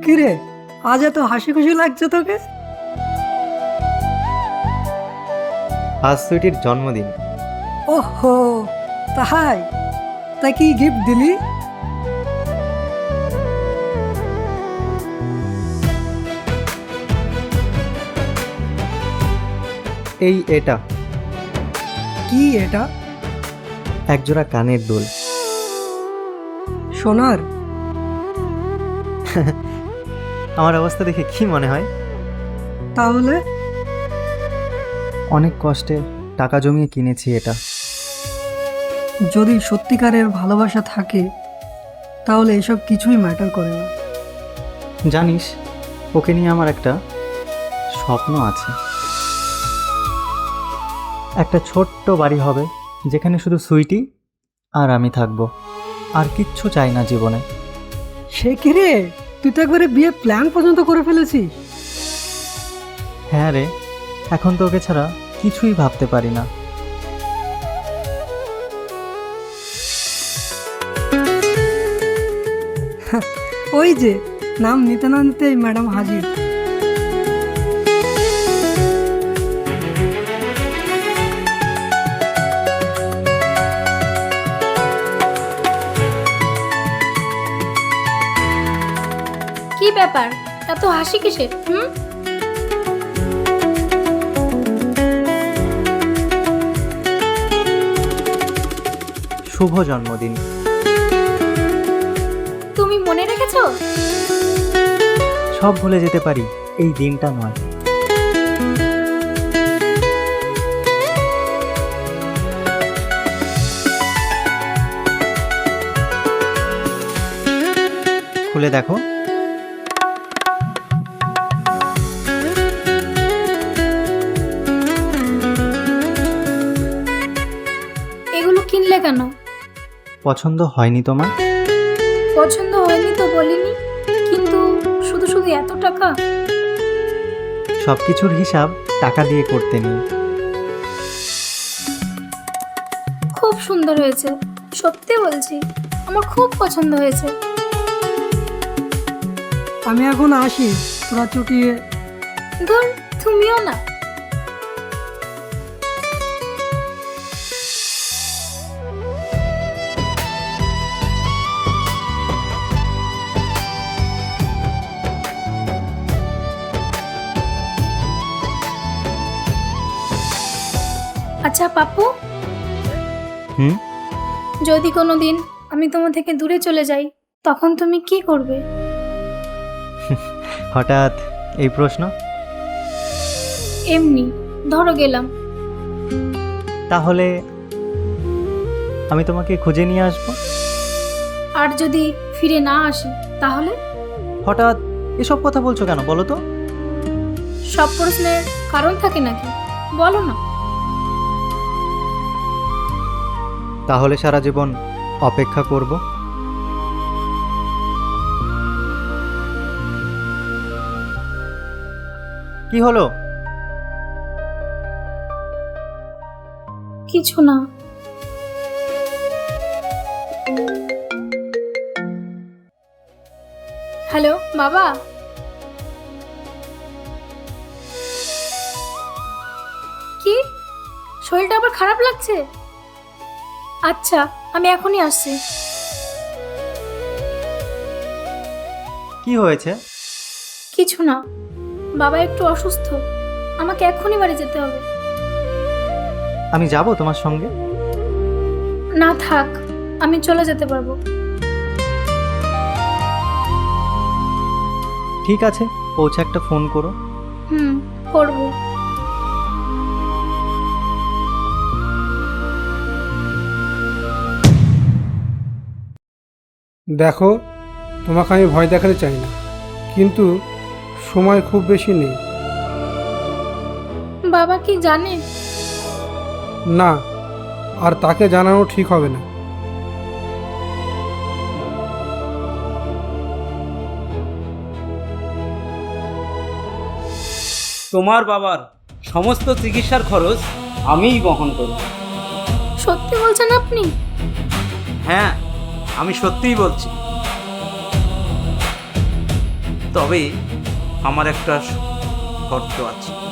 কিরে, আজ এত হাসি খুশি লাগছে তোকে? আজ সুইটির জন্মদিন। ওহো, তাই? তা কি গিফট দিলি? এটা কি এটা? একজোড়া কানের দুল। সোনার? আমার অবস্থা দেখে কি মনে হয়? তাহলে অনেক কষ্টে টাকা জমিয়ে কিনেছি এটা। যদি সত্যিকারের ভালোবাসা থাকে তাহলে এসব কিছুই ম্যাটার করে না। জানিস, ওকে নিয়ে আমার একটা স্বপ্ন আছে। একটা ছোট্ট বাড়ি হবে যেখানে শুধু সুইটি আর আমি থাকবো, আর কিচ্ছু চাই না জীবনে। সে কি রে, তুই তো একবারে বিয়ে প্ল্যান পর্যন্ত করে ফেলেছিস। হ্যাঁ রে, এখন তো ওকে ছাড়া কিছুই ভাবতে পারি না। ওই যে নাম নিতে না নিতেই ম্যাডাম হাজির। কি ব্যাপার, এত হাসি কিসের? শুভ জন্মদিন। তুমি মনে রেখেছো? সব ভুলে যেতে পারি, এই দিনটা নয়। খুলে দেখো। এগুলো কিনলে কেন? পছন্দ হয়নি তোমার? পছন্দ হয়নি তো বলিনি, কিন্তু শুধু শুধু এত টাকা? সব কিছুর হিসাব টাকা দিয়ে করতে নেই। খুব সুন্দর হয়েছে, সত্যি বলছি, আমার খুব পছন্দ হয়েছে। আমি এখন আসি, তোরা চুটিয়ে। ধুর, তুমিও না। আচ্ছা পাপ্পু, হুম? যদি কোনোদিন আমি তোমার থেকে দূরে চলে যাই, তখন তুমি কি করবে? হঠাৎ এই প্রশ্ন? এমনি, ধরো গেলাম। তাহলে আমি তোমাকে খুঁজে নিয়ে আসবো। আর যদি ফিরে না আসি তাহলে? হঠাৎ এসব কথা বলছো কেন বলো তো? সব প্রশ্নের কারণ থাকে নাকি, বলো না। তাহলে সারা জীবন অপেক্ষা করব। কি হলো? কিছু না। হ্যালো বাবা। কি, শরীরটা আবার খারাপ লাগছে? আচ্ছা, আমি এখনই আসছি। কি হয়েছে? কিছু না, বাবা একটু অসুস্থ, আমাকে এখনই বাড়ি যেতে হবে। আমি যাব তোমার সঙ্গে? না থাক, আমি চলে যেতে পারবো। ঠিক আছে, পৌঁছে একটা ফোন করো। করবো। দেখো, তোমাকে আমি ভয় দেখাতে চাই না, কিন্তু সময় খুব বেশি নেই। বাবা কি জানে? না, আর তাকে জানানো ঠিক হবে না। তোমার বাবার সমস্ত চিকিৎসার খরচ আমিই বহন করব। সত্যি বলছেন আপনি? হ্যাঁ, আমি সত্যিই বলছি। তবে আমার একটা শর্ত আছে।